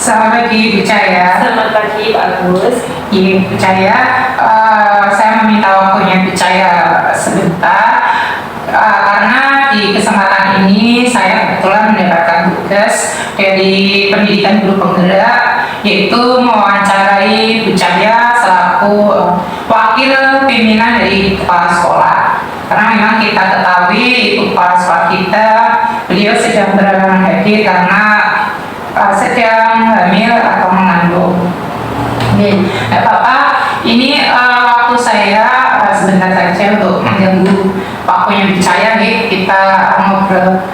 Selamat pagi Bu Cahya. Selamat pagi Pak Agus. Iya Bu Cahya, saya meminta waktunya Bu Cahya sebentar karena di kesempatan ini saya kebetulan mendapatkan tugas dari pendidikan guru penggerak, yaitu mewawancarai Bu Cahya selaku wakil pimpinan dari kepala sekolah. Karena memang kita ketahui Ibu kepala sekolah kita, beliau sedang berhalangan hadir karena sedang hamil atau mengandung. Nggak apa-apa, ini waktu saya sebentar saja untuk mengganggu waktunya Bu Cahya nih. Kita ngobrol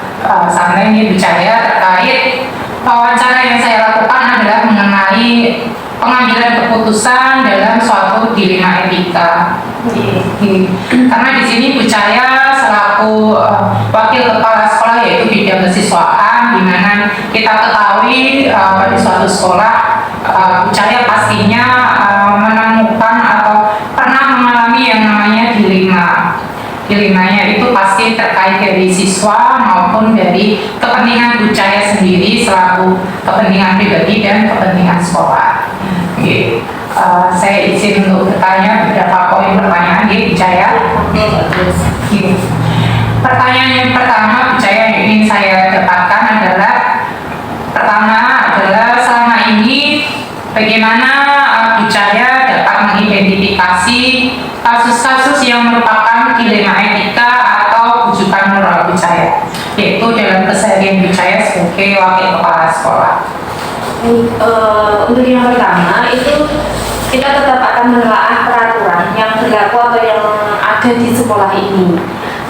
santai nih Bu Cahya terkait wawancara yang saya lakukan adalah mengenai pengambilan keputusan dalam suatu dilema etika. Karena di sini Bu Cahya selaku wakil kepala sekolah yaitu bidang kesiswaan, di mana kita ketahui pada suatu sekolah Bu Cahya pastinya menemukan atau pernah mengalami yang namanya dilema. Dilemanya itu pasti terkait dari siswa maupun dari kepentingan Bu Cahya sendiri selaku kepentingan pribadi dan kepentingan sekolah. Saya izin untuk bertanya beberapa poin pertanyaan Bu Cahya. Pertanyaan yang pertama Bu Cahya yang ingin saya dapatkan adalah selama ini bagaimana Bu Cahya dapat mengidentifikasi kasus-kasus yang merupakan dilema etika atau rujukan moral Bu Cahya, yaitu dalam keseharian Bu Cahya sebagai wakil kepala sekolah. Untuk yang pertama itu kita tetap akan menelaah peraturan yang berlaku atau yang ada di sekolah ini.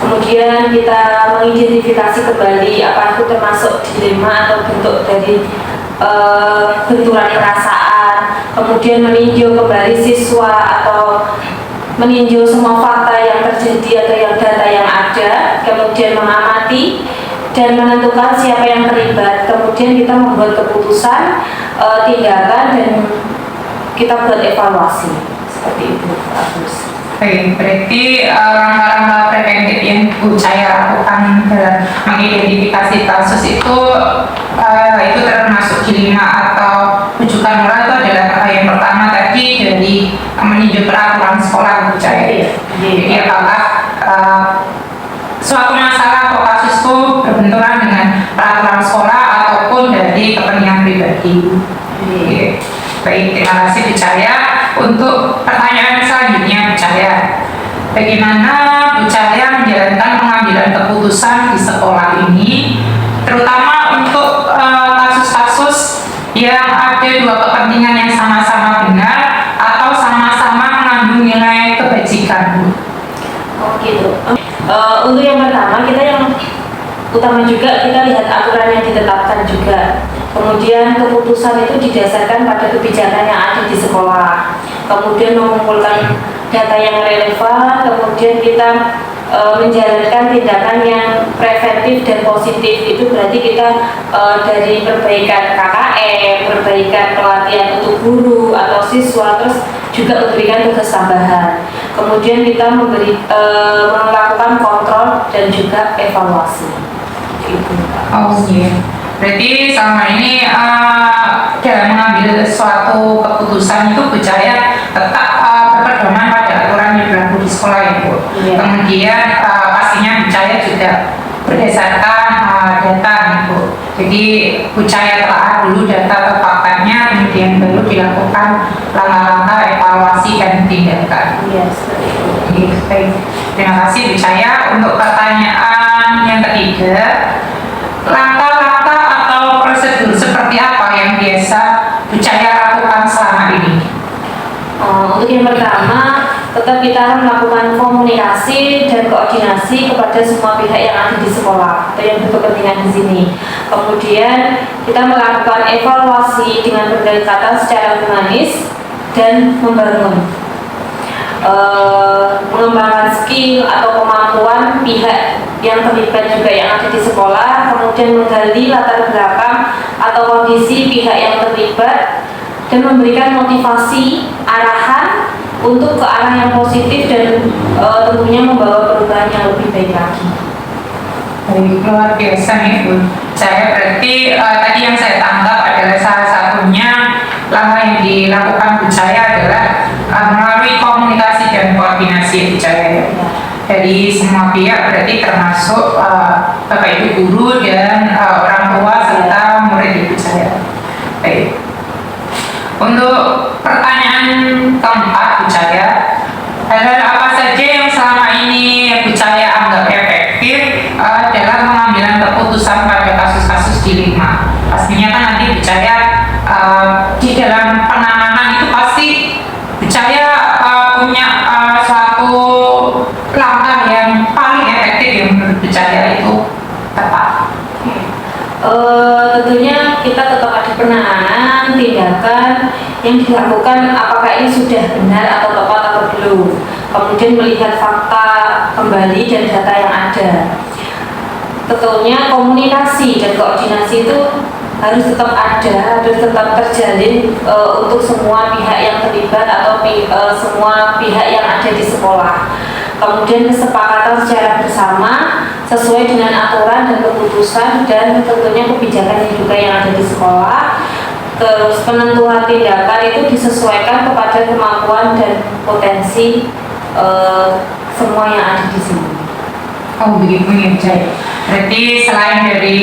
Kemudian kita mengidentifikasi kembali apa itu termasuk dilema atau bentuk dari benturan perasaan. Kemudian meninjau kembali siswa atau meninjau semua fakta yang terjadi atau yang data yang ada. Kemudian mengamati dan menentukan siapa yang terlibat. Kemudian kita membuat keputusan tindakan dan kita buat evaluasi seperti itu, Pak Agus. Baik, berarti langkah-langkah preventif yang Bu Cahya lakukan dalam mengidentifikasi kasus itu termasuk dilema atau rujukan moral itu adalah yang pertama tadi dari meninjau peraturan sekolah Bu Cahya. Jadi apakah suatu masalah atau kasus itu berbenturan dengan peraturan sekolah ataupun dari kepentingan pribadi. Baik, terima kasih Bu Cahya. Untuk pertanyaan selanjutnya Bu Cahya, bagaimana Bu Cahya menjalankan pengambilan keputusan di sekolah ini, terutama untuk kasus-kasus yang ada dua kepentingan yang sama-sama benar atau sama-sama mengandung nilai kebajikan, Bu? Oh gitu. Untuk yang pertama, kita yang utama juga kita lihat aturan yang ditetapkan juga. Kemudian keputusan itu didasarkan pada kebijakan yang ada di sekolah. Kemudian mengumpulkan data yang relevan. Kemudian kita menjalankan tindakan yang preventif dan positif. Itu berarti kita dari perbaikan KKM, perbaikan pelatihan untuk guru atau siswa, terus juga memberikan tugas tambahan. Kemudian kita melakukan kontrol dan juga evaluasi. Gitu. Oh iya. Berarti selama ini dalam mengambil suatu keputusan itu Bu Cahya tetap berpedoman pada aturan yang berlaku di sekolah itu. Yeah. Kemudian pastinya Bu Cahya juga berdasarkan data gitu. Jadi Bu Cahya telah dulu data atau faktanya, kemudian baru dilakukan langkah-langkah evaluasi dan tindakan. Iya, seperti itu. Baik. Terima kasih Bu Cahya. Untuk pertanyaan yang ketiga, langkah-langkah atau prosedur seperti apa yang biasa Bu Cahya lakukan selama ini? Untuk yang pertama, tetap kita melakukan komunikasi dan koordinasi kepada semua pihak yang ada di sekolah atau yang berkepentingan di sini. Kemudian kita melakukan evaluasi dengan pendekatan secara humanis dan membangun mengembangkan skill atau kemampuan pihak yang terlibat juga yang ada di sekolah, kemudian menggali latar belakang atau kondisi pihak yang terlibat dan memberikan motivasi arahan untuk ke arah yang positif dan tentunya membawa perubahan yang lebih baik lagi. Luar biasa nih Bu. Saya berarti tadi yang saya tangkap adalah salah satunya langkah yang dilakukan Bu Cahaya adalah melalui komunikasi dan koordinasi Bu Cahaya. Dari semua pihak berarti termasuk Bapak Ibu guru dan orang tua serta murid Bu Cahaya. Baik. Untuk pertanyaan keempat Bu Cahaya, adalah apa saja yang selama ini Bu Cahaya anggap efektif dalam pengambilan keputusan pada kasus-kasus dilema. Pastinya kan nanti Bu Cahaya di dalam penanganan itu pasti Bu Cahaya punya suatu langkah yang paling efektif yang menurut Bu Cahaya itu tepat. Tentunya kita tetap ada penanganan tindakan yang dilakukan, apakah ini sudah benar atau tepat atau belum, kemudian melihat fakta kembali dan data yang ada. Tentunya komunikasi dan koordinasi itu harus tetap ada, harus tetap terjalin untuk semua pihak yang terlibat atau semua pihak yang ada di sekolah. Kemudian kesepakatan secara bersama sesuai dengan aturan dan keputusan dan tentunya kebijakan juga yang ada di sekolah. Terus penentuan tindakan itu disesuaikan kepada kemampuan dan potensi semua yang ada di sini. Oh begitu ya Bu Cahaya. Berarti selain dari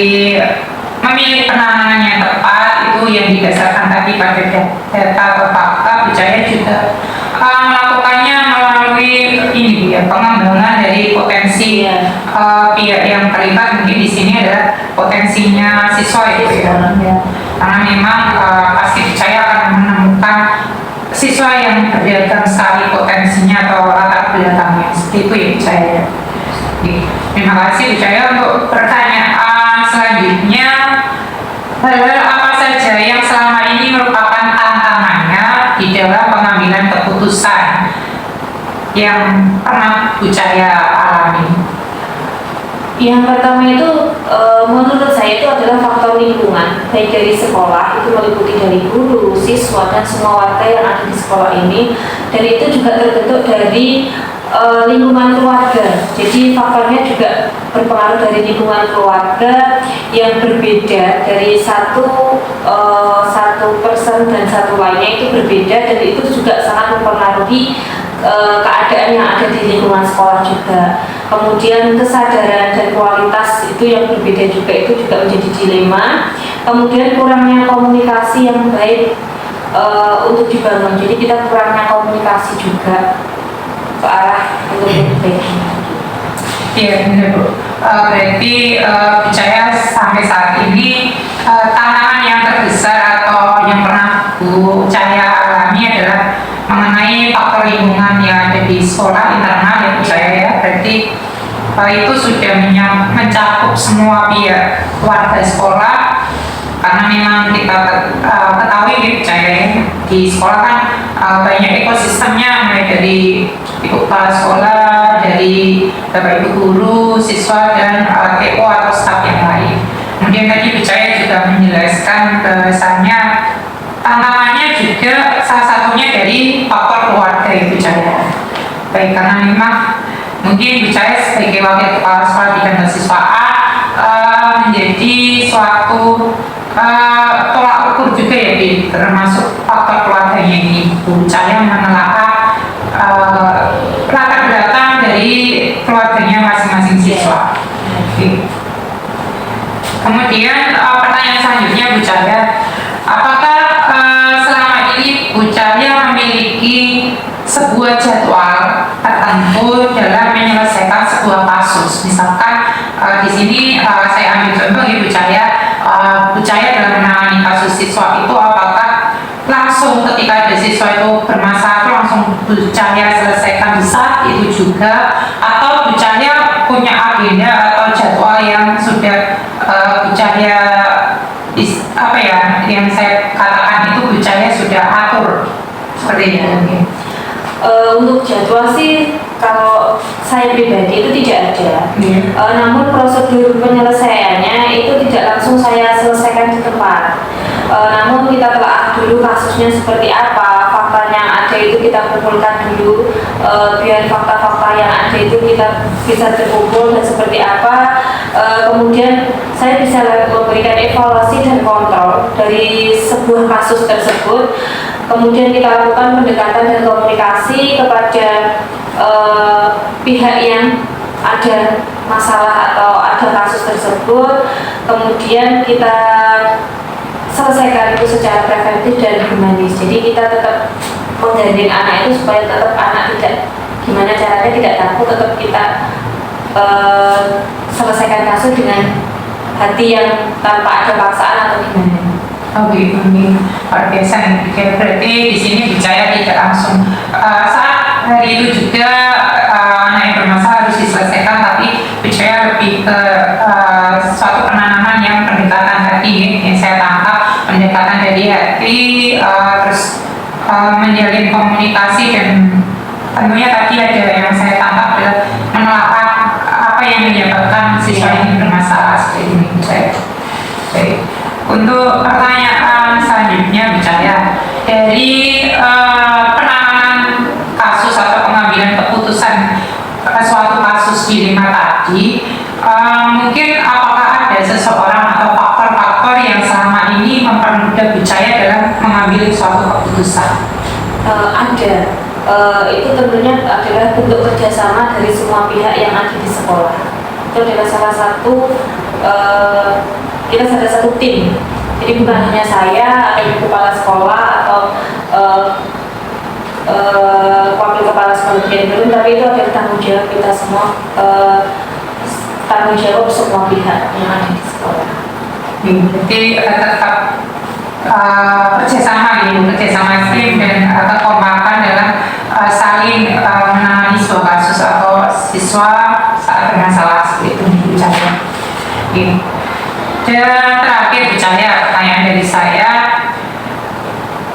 memilih penanganan yang tepat itu yang didasarkan tadi pada data atau fakta, Bu Cahaya juga melakukannya melalui ini ya, pengembangan dari potensi pihak yang terlibat. Mungkin di sini adalah potensinya siswa itu ya. Karena memang pasti Bu Cahaya akan menemukan siswa yang beragam sekali potensinya atau latar belakangnya. Seperti itu ya Bu Cahaya. Terima kasih Bu Cahaya. Untuk pertanyaan selanjutnya, hal apa saja yang selama ini merupakan tantangannya di dalam pengambilan keputusan yang pernah Bu Cahaya alami? Yang pertama itu menurut saya itu adalah faktor lingkungan, baik dari sekolah, itu meliputi dari guru, siswa, dan semua warga yang ada di sekolah ini. Dan itu juga terbentuk dari lingkungan keluarga. Jadi faktornya juga berpengaruh dari lingkungan keluarga yang berbeda, dari satu person dan satu lainnya itu berbeda, dan itu juga sangat mempengaruhi keadaan yang ada di lingkungan sekolah juga. Kemudian kesadaran dan kualitas itu yang berbeda juga, itu juga menjadi dilema. Kemudian kurangnya komunikasi yang baik untuk dibangun. Jadi kita kurangnya komunikasi juga ke arah untuk perbaikan. Iya benar Bu. Berarti Bu Cahaya sampai saat ini tantangan yang terbesar atau yang pernah Bu Cahaya alami adalah mengenai faktor lingkungan yang ada di sekolah internal ya Bu Cahaya ya. Berarti itu sudah mencakup semua pihak warga sekolah, karena memang kita ketahui ya Bu Cahaya ya, di sekolah kan banyak ekosistemnya, mulai dari kepala sekolah, dari Bapak Ibu guru, siswa, dan TO atau staf yang lain. Kemudian tadi Bu Cahaya juga menjelaskan bahwasannya tantangannya juga salah satunya dari faktor keluarga ya Bu Cahaya. Baik, karena memang mungkin Bu Cahaya sebagai wakil kepala sekolah bidang kesiswaan menjadi suatu tolak ukur juga ya Bi, termasuk faktor keluarganya ini. Bu Cahaya menelaah latar belakang dari keluarganya masing-masing siswa. Kemudian pertanyaan selanjutnya Bu Cahaya, apakah selama ini Bu Cahaya memiliki sebuah jadwal tertentu dalam menyelesaikan sebuah kasus? Misalkan di sini saya ambil contoh ya Bu Cahaya dalam menangani kasus siswa itu apakah langsung ketika ada siswa itu bermasalah itu langsung Bu Cahaya selesaikan di saat itu juga, atau Bu Cahaya punya agenda atau jadwal yang sudah Bu Cahaya yang saya katakan itu Bu Cahaya sudah atur seperti itu? Untuk jadwal sih kalau saya pribadi itu tidak ada. Namun prosedur penyelesaiannya itu tidak langsung saya selesaikan di tempat. Namun kita telah dulu kasusnya seperti apa, faktanya ada itu kita kumpulkan dulu, biar fakta-fakta yang ada itu kita bisa terkumpul dan seperti apa. Kemudian saya bisa memberikan evaluasi dan kontrol dari sebuah kasus tersebut. Kemudian kita lakukan pendekatan dan komunikasi kepada pihak yang ada masalah atau ada kasus tersebut. Kemudian kita selesaikan itu secara preventif dan humanis. Jadi kita tetap menggandeng anak itu supaya tetap anak tidak, gimana caranya tidak takut, tetap kita selesaikan kasus dengan hati yang tanpa ada paksaan atau gimana. Oke, ini luar biasa nih. Berarti di sini bicara tidak langsung saat hari itu juga anak yang bermasalah harus diselesaikan, tapi bicara lebih ke suatu penanaman yang pendekatan hati yang saya tangkap, pendekatan dari hati, terus menjalin komunikasi, dan tentunya tadi ada yang saya tangkap adalah menelaah apa yang menyebabkan siswa ini bermasalah seperti ini. Baik. Untuk pertanyaan selanjutnya bicara dari penanganan kasus atau pengambilan keputusan suatu kasus dilema tadi, mungkin apakah ada seseorang atau faktor-faktor yang selama ini mempermudah Bicaya dalam mengambil suatu keputusan? Ada. Itu tentunya adalah bentuk kerjasama dari semua pihak yang ada di sekolah. Itu adalah salah satu kita ada satu tim. Jadi bukan hanya saya atau kepala sekolah atau wakil kepala sekolah belum, tapi itu adalah tanggung jawab kita semua, tanggung jawab semua pihak yang ada di sekolah. Jadi tetap kerjasama tim dan kekompakan dalam saling menangani sebuah kasus atau siswa saat bermasalah seperti itu bicara. Dan terakhir bicara pertanyaan dari saya,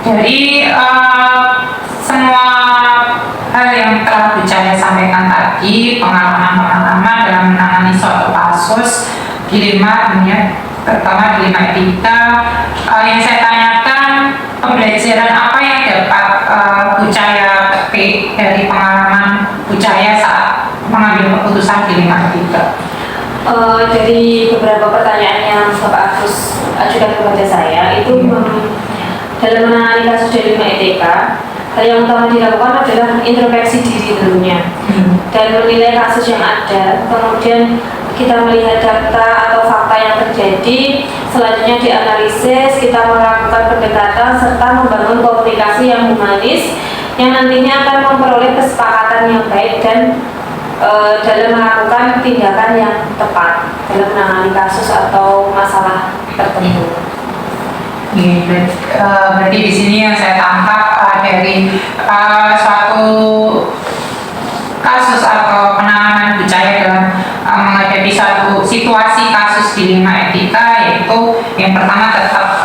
dari semua hal yang telah bicara sampaikan tadi, pengalaman-pengalaman dalam menangani suatu kasus dilema dunia, terutama dilema etika, yang saya tanyakan, pembelajaran apa yang dapat Bucaya petik dari pengalaman Bucaya saat mengambil keputusan dilema etika? Dari beberapa pertanyaan yang Bapak Agus ajukan kepada saya itu dalam menangani kasus dilema etika, hal yang utama dilakukan adalah introspeksi diri dulunya dan menilai kasus yang ada. Kemudian kita melihat data atau fakta yang terjadi, selanjutnya dianalisis, kita melakukan pendekatan serta membangun komunikasi yang humanis yang nantinya akan memperoleh kesepakatan yang baik dan dalam melakukan tindakan yang tepat dalam menangani kasus atau masalah tertentu. Berarti di sini yang saya tangkap dari suatu kasus atau penanganan Bucaya dalam menghadapi suatu situasi kasus dilema etika, yaitu yang pertama tetap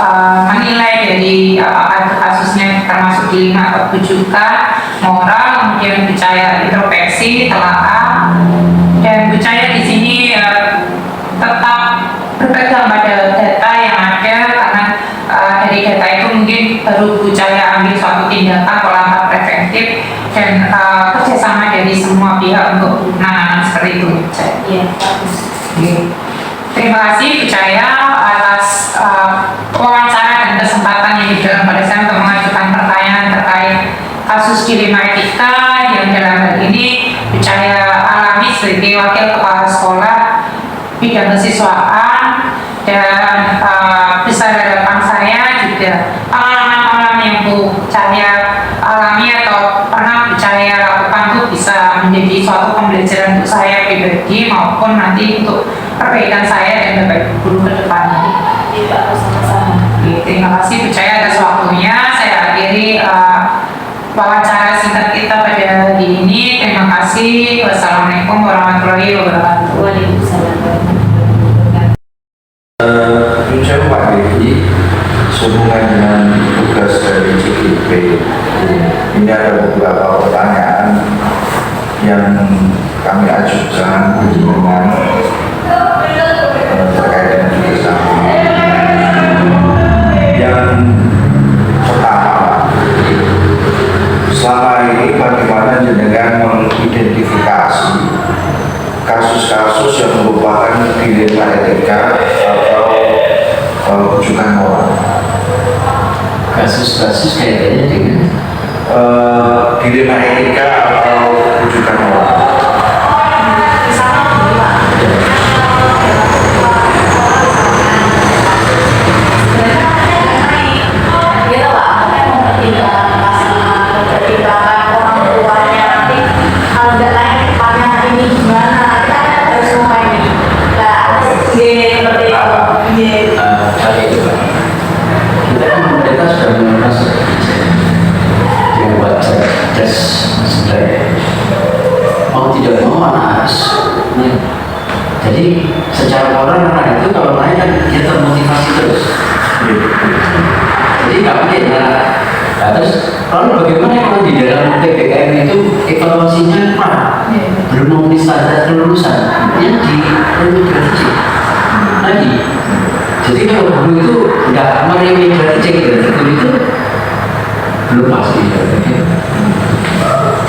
menilai dari apakah kasusnya termasuk dilema atau rujukan moral, kemudian Bucaya introspeksi, telaah, dan Bucaya di sini tetap berpegang pada data yang ada, karena dari data itu mungkin baru Bucaya ambil suatu tindakan atau langkah preventif dan kerjasama dari semua pihak untuk penanganan seperti itu. Iya, bagus. Terima kasih Bucaya atas wawancara dan kesempatan yang diberikan pada saya untuk mengajukan pertanyaan terkait kasus dilema etika yang dalam hal ini Bucaya alami sebagai wakil kepala sekolah bidang kesiswaan, dan besar harapan saya juga pengalaman-pengalaman yang Bucaya alami atau pernah Bucaya lakukan itu bisa menjadi suatu pembelajaran untuk saya pribadi maupun nanti untuk perbaikan saya dan bapak guru ke depannya. Iya, sama-sama. Terima kasih Bucaya atas waktunya. Saya akhiri wawancara singkat kita pada hari ini. Terima kasih. Wassalamualaikum warahmatullahi wabarakatuh. Waalaikumsalam warahmatullahi wabarakatuh. Saya Pak Devi, sehubungan dengan tugas dari CGP, ini ada beberapa pertanyaan yang kami ajukan dengan terkait dengan kerjasama. Yang pertama, selama ini bagaimana jenengan mengatasi kasus-kasus yang merupakan dilema etika atau rujukan moral. Kasus-kasus kaitannya dengan Dilema etika atau rujukan moral. kali itu Pak. Kita kan pemerintah sudah mengeluarkan yang wajar tes sebenarnya mau tidak mau anak harus ya. Jadi secara moral anak itu kalau naik kan dia termotivasi terus jadi nggak mungkin nah, terus lalu bagaimana kalau di dalam PPKM itu evaluasinya kurang belum memenuhi standar kelulusan yang diremediasi lagi. Jadi kalau guru itu nggak meremediasi guru itu belum pasti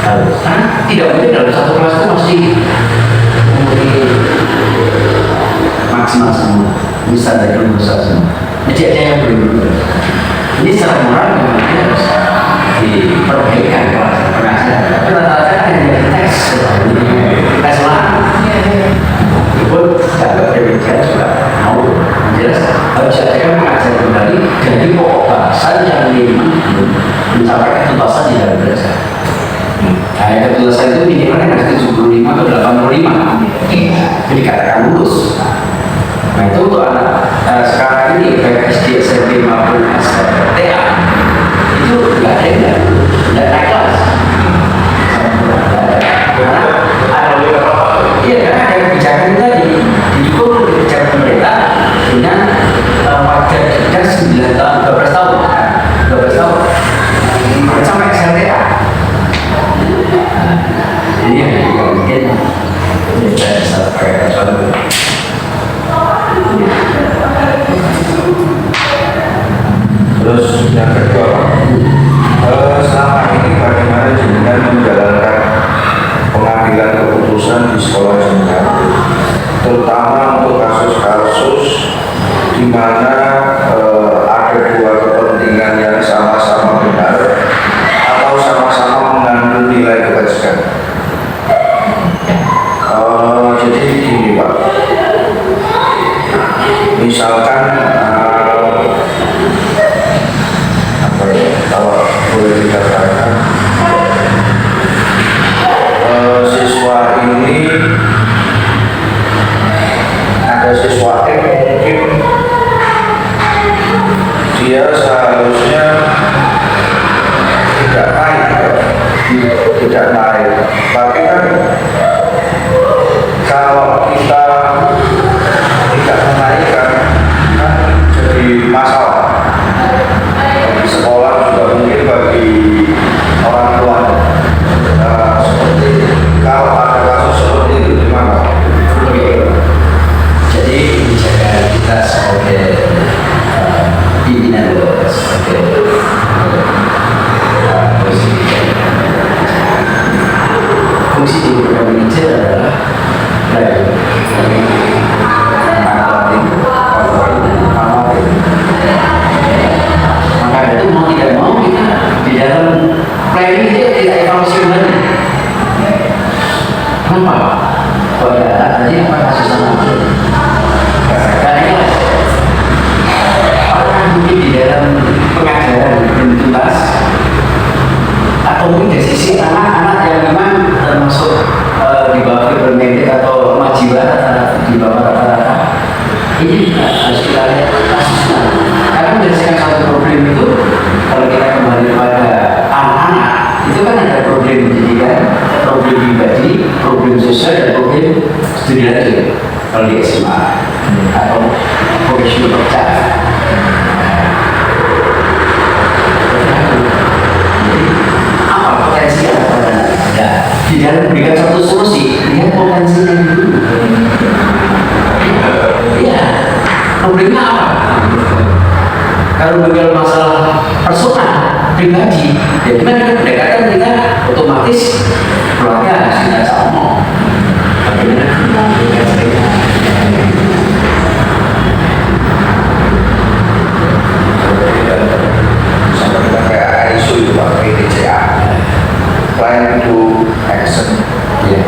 karena tidak mungkin dalam satu kelas itu pasti memiliki maksimal semua bisa dari kelulusan semua. Jadi ada yang belum. Ini secara moral memang harus diperbaikan kelas pengajaran. Tapi rata-rata hanya tes ulang. Itu jaga pendidikan juga mau jelas harus diajarkan mengajar kembali dari pokok bahasan yang memang belum mencapai ketuntasan di dalam belajar. Nah, ketuntasan itu minimalnya harus 75 atau 85. Jadi dikatakan lulus. Nah itu untuk anak sekarang ini baik SD, SMP maupun TA itu nggak ada yang nggak naik kelas. Karena ada kebijakan tadi didukung oleh kebijakan pemerintah dengan wajar kerja 9 tahun, 12 tahun, 12 tahun sampai SLTA. Ini yang mungkin saya bisa pakai contoh. Terus yang kedua, selama ini bagaimana jenengan menjalankan pengambilan keputusan di sekolah jenengan, terutama untuk kasus-kasus di mana ada dua kepentingan yang sama-sama benar atau sama-sama mengandung nilai kebajikan. Jadi gini Pak, misalkan kalau boleh dikatakan siswa ini ada siswa mungkin dia seharusnya tidak naik, tapi kan kalau kita tidak menaikkan kan jadi masalah bagi sekolah juga mungkin bagi orang tua. Seperti kalau ada kasus seperti itu gimana? Jadi kebijakan kita sebagai pimpinan sebagai fungsi di program manajer adalah maka itu mau tidak mau kita di dalam planning itu tidak evaluasi lagi. Kenapa? Oh ya, tadi apa kasus sama? Karena apakah mungkin di dalam pengajaran belum tuntas atau mungkin dari sisi anak-anak yang memang termasuk di bawah bermedit atau majiwa di bawah rata-rata ini juga harus kita lihat kasusnya. Karena menyelesaikan satu problem itu kalau kita kembali pada anak-anak itu kan ada problem pendidikan, problem pribadi, problem sosial, dan problem studi lanjut kalau di SMA atau vocational kerja. Apa potensi yang ada? Di dalam memberikan satu solusi, lihat potensinya dulu. Iya, problemnya apa? Kalau bicara masalah personal, pribadi, ya gimana pendekatan kita otomatis otomatis keluarga harus kita ngomong bagaimana kita cerita. Sama kita kayak isu itu Pak, PDCA, plan to action. Ya.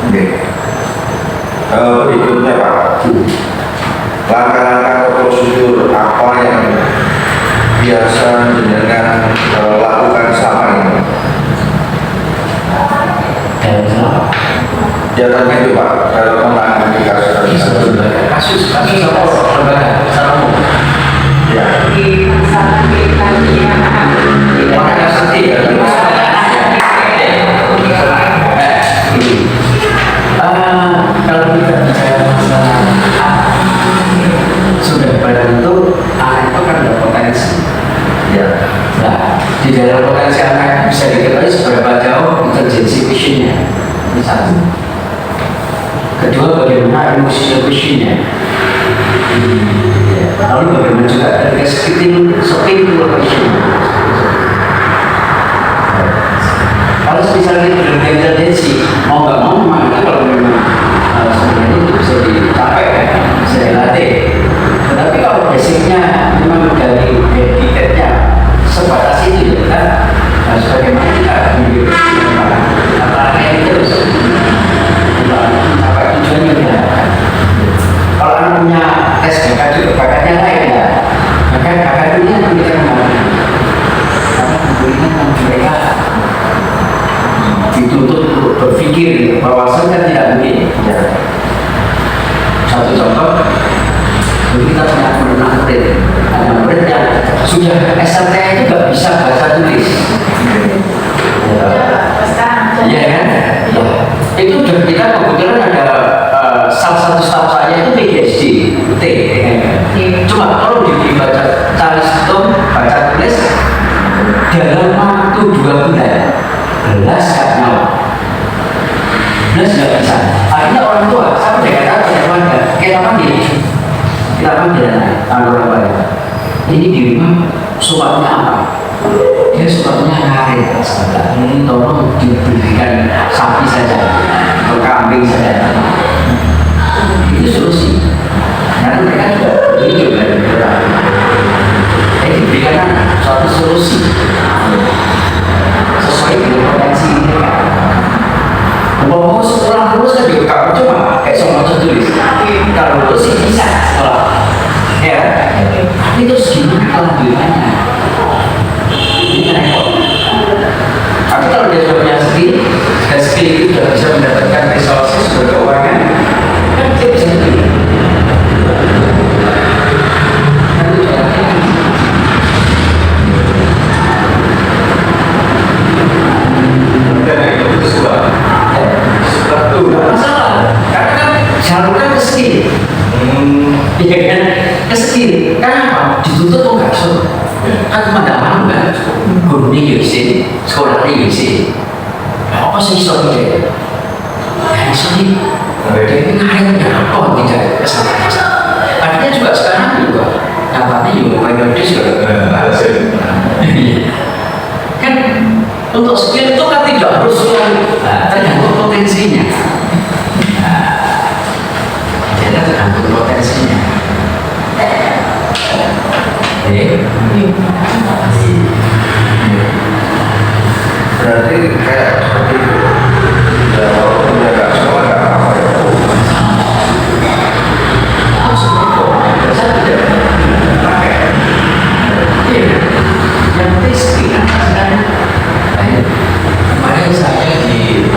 Oke. Berikutnya Pak, langkah-langkah atau prosedur apa yang biasa jenengan lakukan selama ini? Dalam hal Ya tadi itu Pak, dalam menangani kasus apa lembaga secara umum. ya. Di masalah kita Makanya nanti kalau kita bicara masalah sudah badan itu anak itu kan ada potensi. Ya. Nah, di dalam potensi anak bisa diketahui seberapa jauh intelijensi visionnya. Ini satu. Kedua, bagaimana emotional visionnya. Lalu bagaimana juga ketika speaking visionnya. Kalau misalnya berbeda intelijensi, mau nggak mau memang itu kalau memang sebenarnya itu bisa dicapai, bisa dilatih. Tetapi kalau basicnya memang dari dedikatnya sebatas itu ya kan, harus bagaimana kita memiliki apa yang terus mencapai tujuan yang diharapkan. Kalau anak punya tes bakat juga bakatnya lain ya, maka bakat ini yang kita kembali. Karena kemudian mereka dituntut untuk berpikir bahwa kan tidak mungkin. Ya. Satu contoh, dulu kita punya murid, ada murid yang sudah SLT itu nggak bisa baca tulis. Ya kan? Ya. Itu kita kebetulan ada salah satu staf saya itu PhD, T. Cuma kalau dibaca Charles Tom baca tulis dalam waktu 2 bulan. Belas gak nyawa, belas gak bisa. Akhirnya orang tua, saya udah kata kepada kita panggil anggota apa ya? Ini di rumah suapnya apa? Dia suapnya ngarit, sahabat. Ini tolong diberikan sapi saja atau kambing saja. Itu solusi. Karena mereka juga begitu dari beberapa. Jadi diberikan suatu solusi sesuai dengan potensi mereka. Mau setelah lulus kan juga kamu cuma kayak semua tulis. Kalau lulus sih bisa setelah, ya. Tapi terus gimana kelanjutannya? Ini repot. Tapi kalau dia sudah punya skill, dan skill itu sudah bisa mendapatkan resources keuangan, kan dia bisa pilih. Jalurkan ke skill, iya kan? Ke skill, kenapa? Dituntut kok nggak suruh? Kan teman-teman kan, guru ini UC, sekolah ini UC. Apa sih soalnya? Ya sorry, dia ngarit apa tidak kesalahan. Artinya juga sekarang juga, nyatanya juga periode juga hasil. Kan untuk skill itu kan tidak harus tergantung potensinya. Tergantung potensinya. Berarti kayak seperti itu. Ya walaupun dia nggak sekolah nggak apa-apa ya. Yang penting skill kan. Kemarin saya di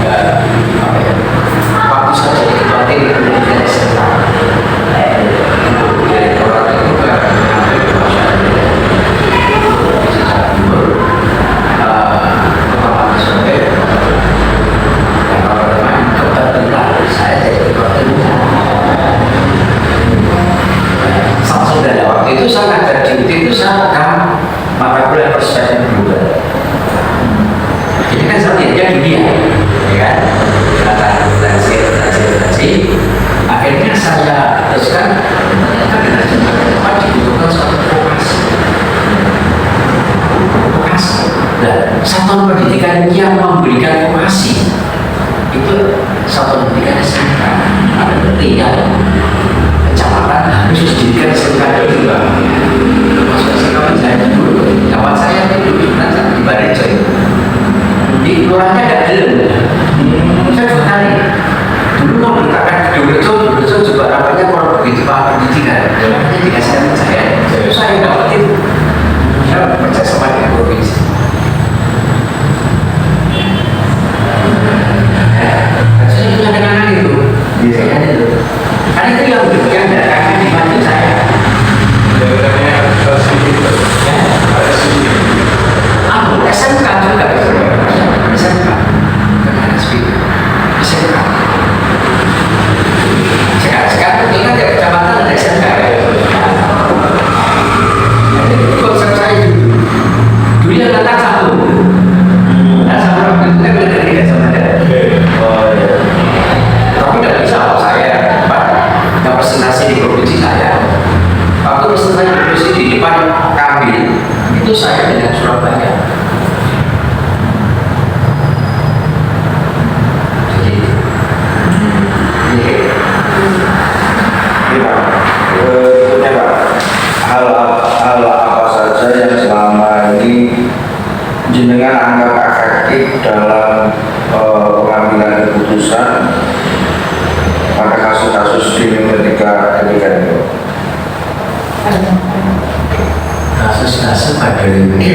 waktu saya jadi ketua tim pendidikan SMA. Itu saya ada di itu saya akan mata kuliah perspektif global. Jadi kan strateginya dunia, ya kan? Transformasi. Akhirnya saya teruskan ternyata generasi depan dibutuhkan suatu vokasi. Dan satuan pendidikan yang memberikan vokasi itu satuan pendidikan SMK. Ada bertiga kecamatan harus pendidikan SMK dulu. Masuk SMK saya dulu, kawan saya itu nanti di Barejo di kelurahannya ada dalam. Saya 2 kali dulu mau berangkat di Dorejo juga rapatnya kalau begitu Pak pendidikan, makanya dikasih saya dapetin. Saya percaya sama dengan provinsi. Saya punya kenangan itu, biasanya itu. Karena itu yang diberikan dari kakak dibantu saya. SMK juga, SMK, SMK. Sekarang ingat ya kecamatan ada SMK. Itu konsep saya dulu yang datang satu. Nah sama waktu itu kan tidak sama ada. Tapi tidak bisa kalau saya yang presentasi di provinsi saya. Waktu presentasi di provinsi di depan Kambil itu saya dengan Surabaya. Berikutnya Pak, hal apa saja yang selama ini jenengan anggap efektif dalam pengambilan keputusan pada kasus-kasus di ketika itu? Kasus-kasus pada ini.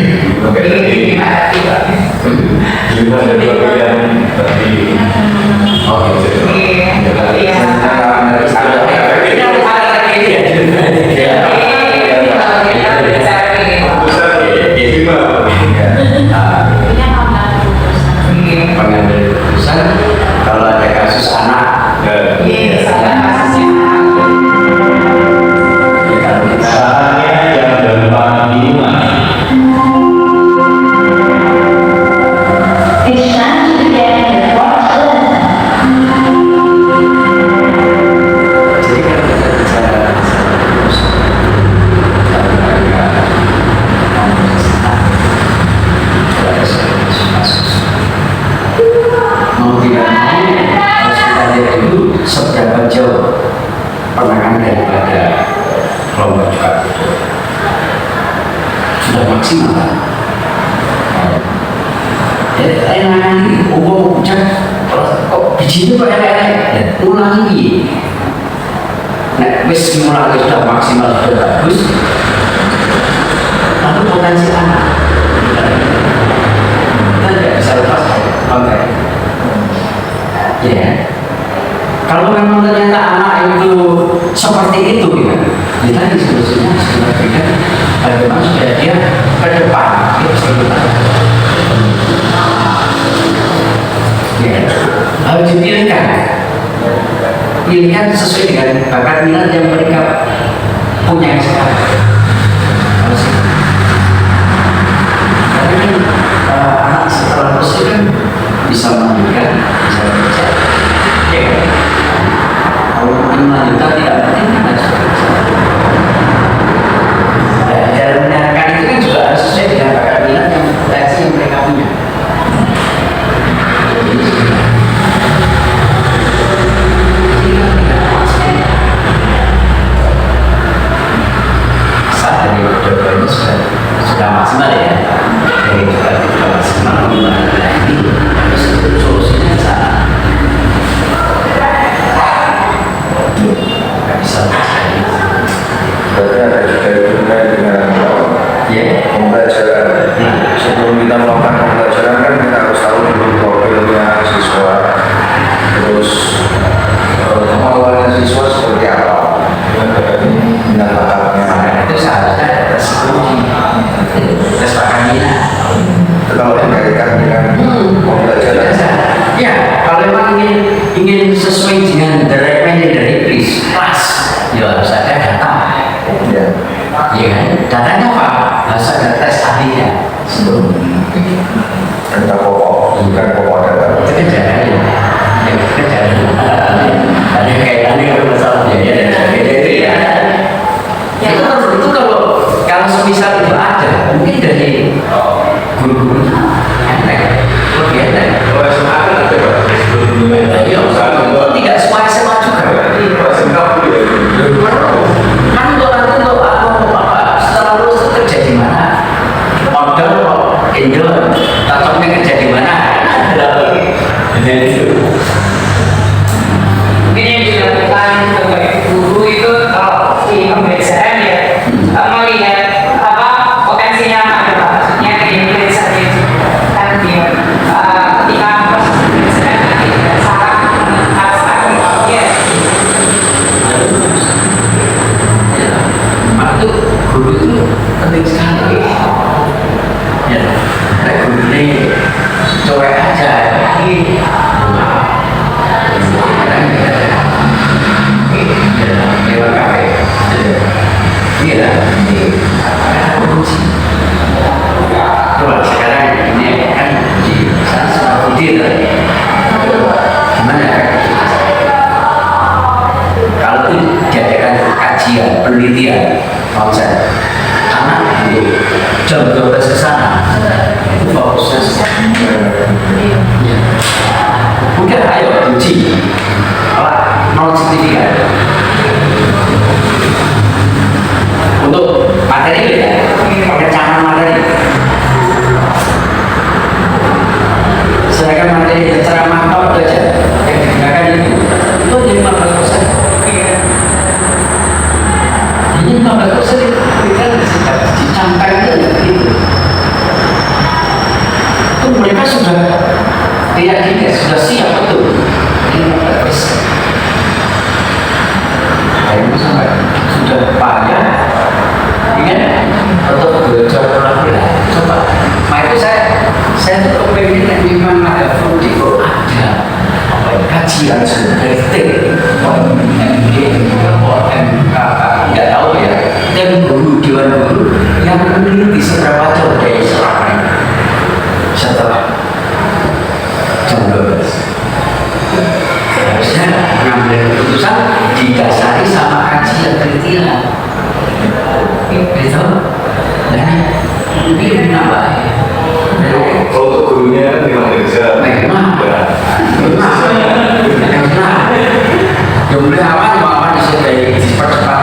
Pengambil keputusan kalau ada kasus anak. Kalau kita seberapa jauh penanganan daripada kelompok juga sudah maksimal. Nanti umum cek kok bijinya kok elek-elek ulangi. Nah, wis mulai sudah maksimal sudah bagus. Lalu potensi anak kita tidak bisa lepas konteks. Ya. Kalau memang ternyata anak itu seperti itu, ya, kita solusinya sudah berikan bagaimana supaya dia ke depan, ya, harus dipilihkan, pilihkan sesuai dengan bakat minat yang mereka punya sekarang. Karena anak setelah usia kan bisa melanjutkan, bisa bekerja. Ya, kalau melanjutkan tidak penting kan harus dalam mendengarkan itu kan juga harus sesuai dengan bakat minat yang potensi yang mereka punya. Saat dari kedua-duanya sudah maksimal ya, dari juga sudah maksimal ini harus solusinya saat Berarti ada juga hubungan dengan pembelajaran. Sebelum kita melakukan pembelajaran kan kita harus tahu dulu profilnya siswa, terus kemauan siswa seperti apa, minat bakatnya. Itu seharusnya ada psikologi, tes bakatnya. Kalau dikaitkan dengan pembelajaran, ya kalau memang ingin sesuai dengan direkmen dari kelas, ya harus ada data. ya. Ya kan? Datanya apa? Harus ada tes ahlinya. Data pokok, bukan pokok data. Itu kan caranya. Ya, itu caranya. Ada kaitannya dengan masalah biaya dan sebagainya itu ya. Ya itu kalau semisal itu ada, mungkin dari guru-gurunya materi ya, pengecaman materi. Sedangkan materi ceramah top aja yang digunakan itu jadi 15%. Ini 15% kita dicampaikan gitu. Itu mereka sudah keyakinan, sudah siap betul. Ini 15%. Ini sampai sudah payah, ingat untuk belajar pelan-pelan. Coba, itu saya tetap pengen memang ada fungsi kok ada apa ya, kajian detail, MD, MK, tidak tahu ya, dan guru dewan guru yang meneliti seberapa jauh dari serangan setelah jam 12. Harusnya mengambil keputusan didasari sama kajian penelitian. Gitu. Nah, ini menambah. Untuk gurunya memang kerja. Memang. Jumlah awan disebut dipercepat.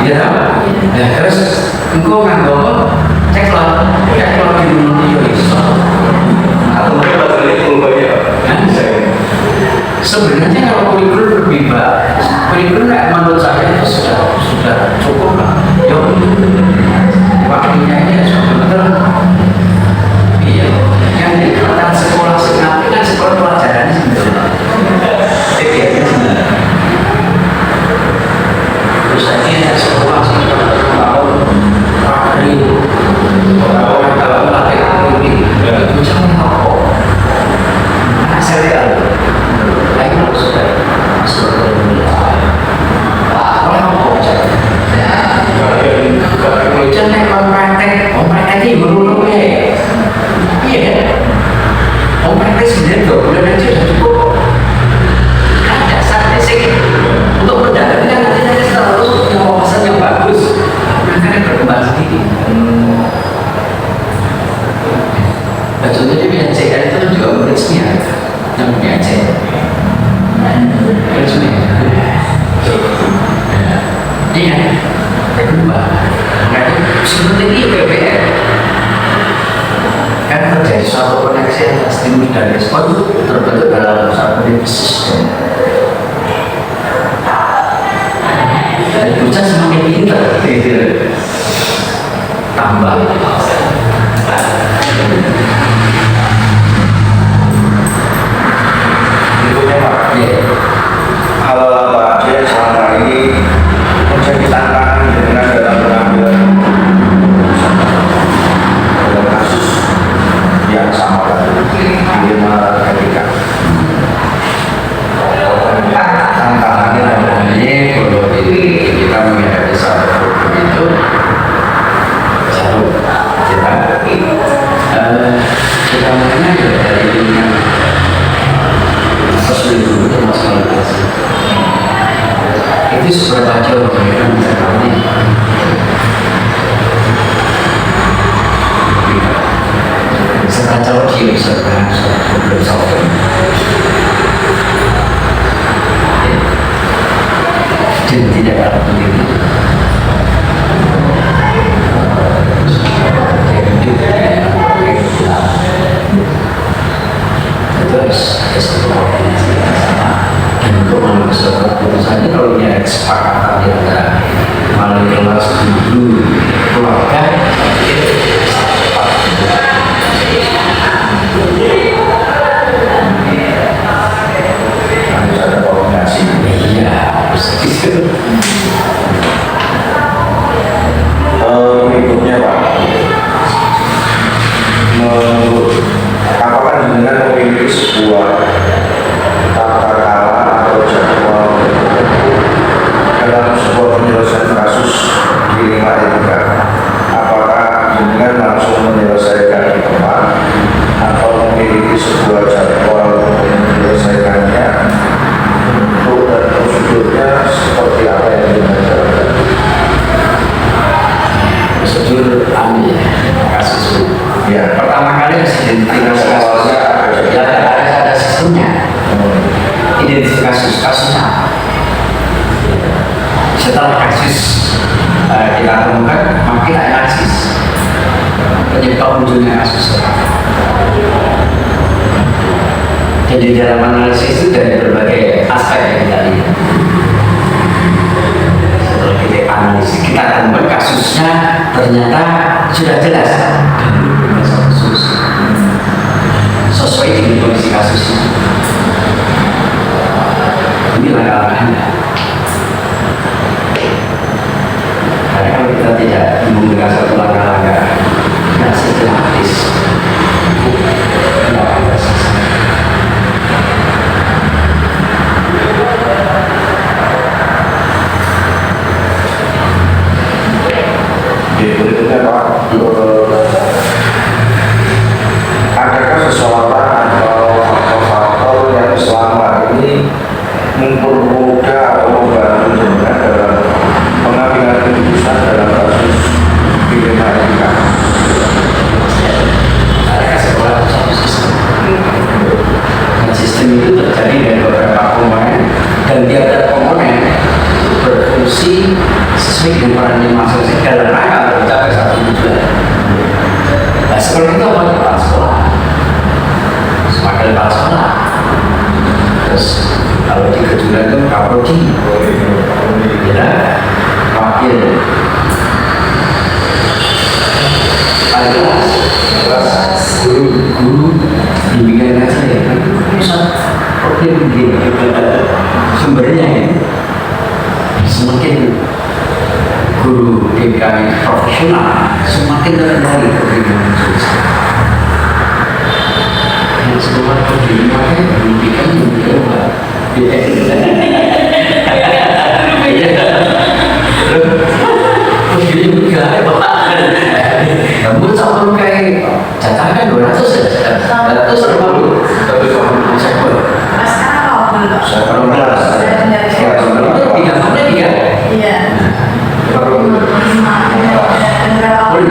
Iya. Nah, terus engkau nganggo cek lo di dunia iso. Atau mungkin baterai full banyak. Sebenarnya kalau kurikulum lebih baik, kurikulum menurut saya itu sudah cukup lah. Waktunya ini sudah betul. Iya, yang dikatakan sekolah sekarang kan sekolah pelajaran sebenarnya. Pikirnya sebenarnya. Terus ini ada sekolah tahun hari orang dalam latih ini itu jangan apa. Saya lihat. Contohnya BNCK itu juga resmi ya, yang BNCK. Iya, kedua, seperti ini PPR kan terjadi suatu koneksi antara stimulus dan respon terbentuk dalam satu sistem. Dan bocah semakin pintar, tambah. Berikutnya Pak, hal apa aja yang selama ini menjadi tantangan dengan dalam pengambilan keputusan dalam kasus yang sama tadi di Marat ketika Tantangannya namanya kalau kita menghadapi satu problem itu satu kita mulainya dari lingkungan dulu termasuk kualifikasi. Itu seberapa jauh mereka mencapai serta calon dia bisa berlangsung problem solving. Dan tidak ada penting. Terus dan untuk mengambil suatu keputusan kalau dia ada kesepakatan di antara melalui kelas guru keluarga harus ada koordinasi. iya harus gitu. Berikutnya Pak, apakah dengan memiliki sebuah tata cara atau jadwal dalam sebuah penyelesaian kasus di lingkungan etika, apakah dengan langsung menyelesaikan di tempat atau memiliki sebuah jadwal untuk menyelesaikannya, bentuk dan prosedurnya seperti apa yang dilakukan? Prosedur ambil kasus itu Ya, pertama kali harus identifikasi kasusnya ya ada sistemnya identifikasi kasusnya setelah kasus kita temukan makin analisis penyebab munculnya kasus. Jadi dalam analisis itu dari berbagai aspek yang kita lihat. Setelah kita analisis, kita temukan kasusnya ternyata sudah jelas kasus sesuai dengan kondisi kasusnya. Ini langkah-langkahnya. Karena kalau kita tidak menggunakan satu langkah-langkah yang sistematis, tidak akan selesai. Berikutnya Pak, adakah seseorang atau faktor-faktor yang selama ini mempermudah atau membantu jenengan dalam pengambilan keputusan dalam kasus pidana etika? Ada sebuah satu sistem. Dan sistem itu terjadi dari beberapa komponen dan tiap-tiap komponen berfungsi sesuai dengan peran yang masing-masing dalam rangka untuk mencapai satu tujuan. Nah, seperti itu apa kepala sekolah? Semakin kepala sekolah. Terus kalau di kejuruan itu Kapolri, ya, wakil, kelas, guru, bimbingan aja ya. Misal problem begini, sumbernya ya. Semakin guru DKI profesional, semakin terkendali kepribadian sosial. Yang semua kepribadian pendidikan juga begini juga namun sama kayak catatkan 200 ya 200 ribu tapi kalau saya pun Saya belum jelas. tiga mana tiga Iya. Belum. oh 15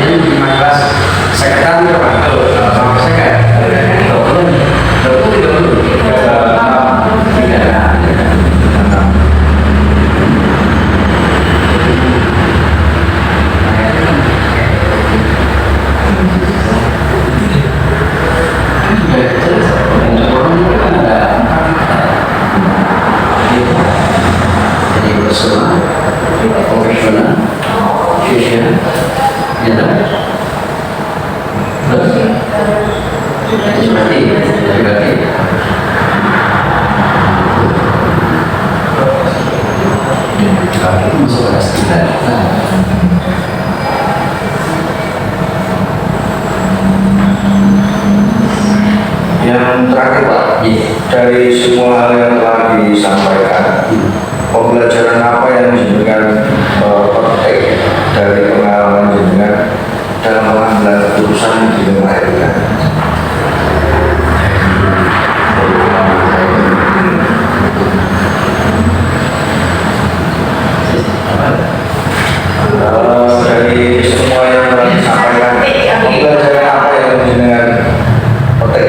ini 15 saya katakan sama saya kan 30 profesional, sosial, ya kan? Berarti masuk kelas 3. Yang terakhir Pak, dari semua hal yang telah disampaikan, pembelajaran apa yang jenengan petik dari pengalaman jenengan dalam pengambilan keputusan di lingkungan etika? Dari semua yang telah disampaikan, pembelajaran apa yang jenengan petik?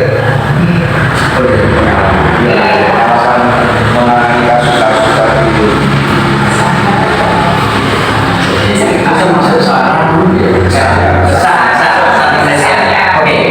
Alasan menangani kasus-kasus tadi itu. Masuk saran dulu ya. Oke.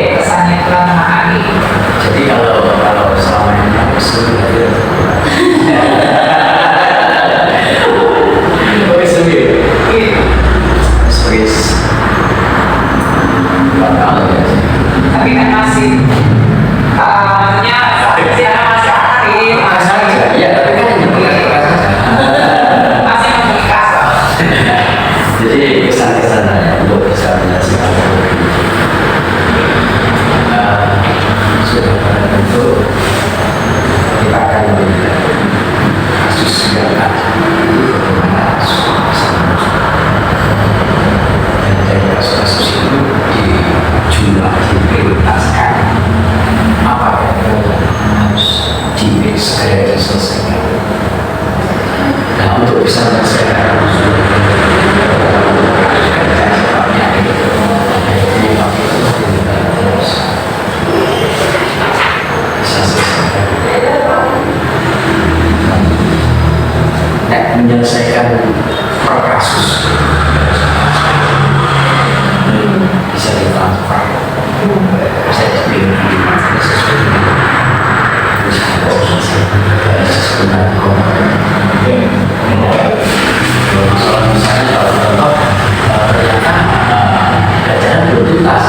tuntas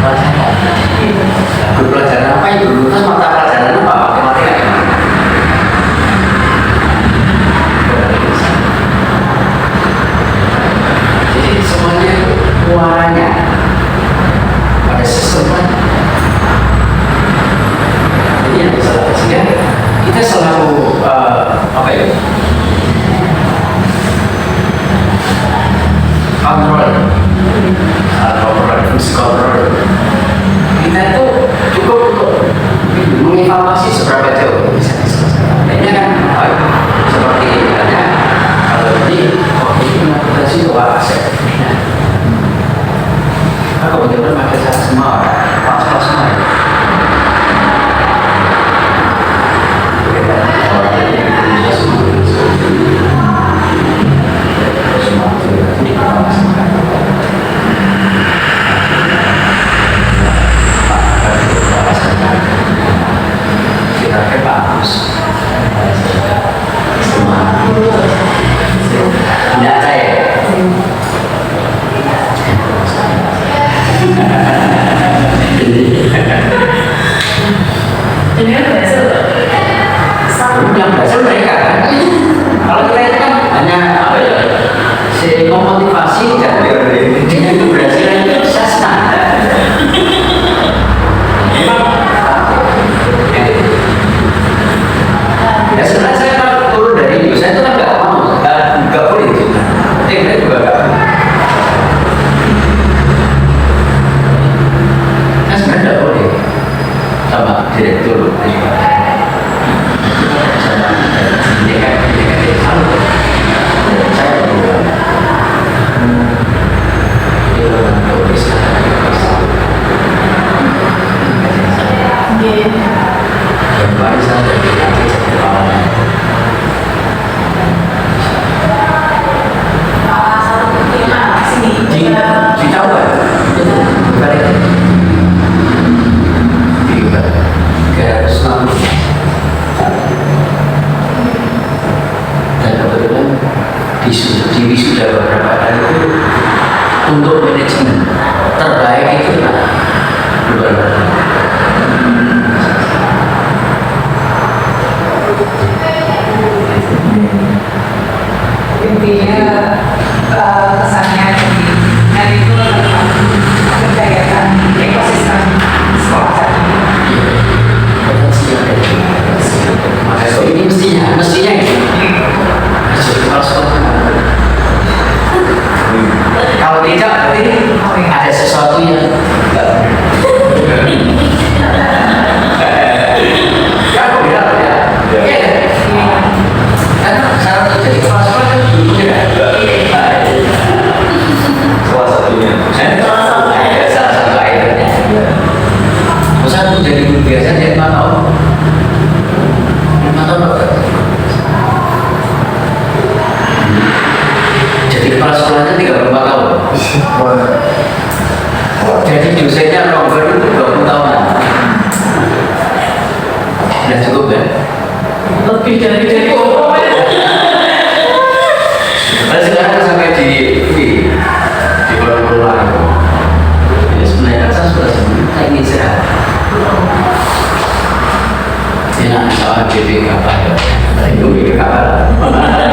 pelajaran. Guru pelajaran apa itu? Terus mata pelajaran apa? Matematika gimana? Jadi semuanya muaranya pada sistem. Jadi yang salah sehingga kita selalu apa ya? Kontrol, fungsi kontrol. Kita itu cukup untuk mengevaluasi seberapa jauh bisa diselesaikan. Ini kan seperti ada kalau ini interpretasi dua aset. Aku benar-benar pakai cara semua, pas semua. Kita bagus. Semua. Tidak saya. Ini kan berhasil. Yang berhasil mereka kan. Kalau kita itu kan hanya apa ya? Si memotivasi dan dengan keberhasilan itu sastra. Ya sebenarnya saya kalau turun dari itu saya itu kan nggak mau, nggak boleh juga. Saya juga nggak. Kan sebenarnya nggak boleh sama direktur. Di wisuda beberapa kali itu untuk manajemen terbaik itu lah luar Intinya kesannya dari itu memberdayakan ekosistem sekolah tadi. potensi yang ada di maka ini mestinya gitu. Kalau tidak berarti ada sesuatu yang enggak ya aku bilang ya iya kan syarat untuk jadi kepala sekolah kan Salah satunya. salah satu akhirnya masa aku jadi guru biasa jadi 5 tahun 5 tahun jadi kepala sekolahnya 34 tahun jadi dosennya Ronggo itu 20 tahunan udah cukup ya? Lebih dari cukup. Tapi sekarang sampai di pulau-pulau ya sebenarnya kan saya sudah sebelum saya ingin sehat enak soal BPK apa ya itu BPK apa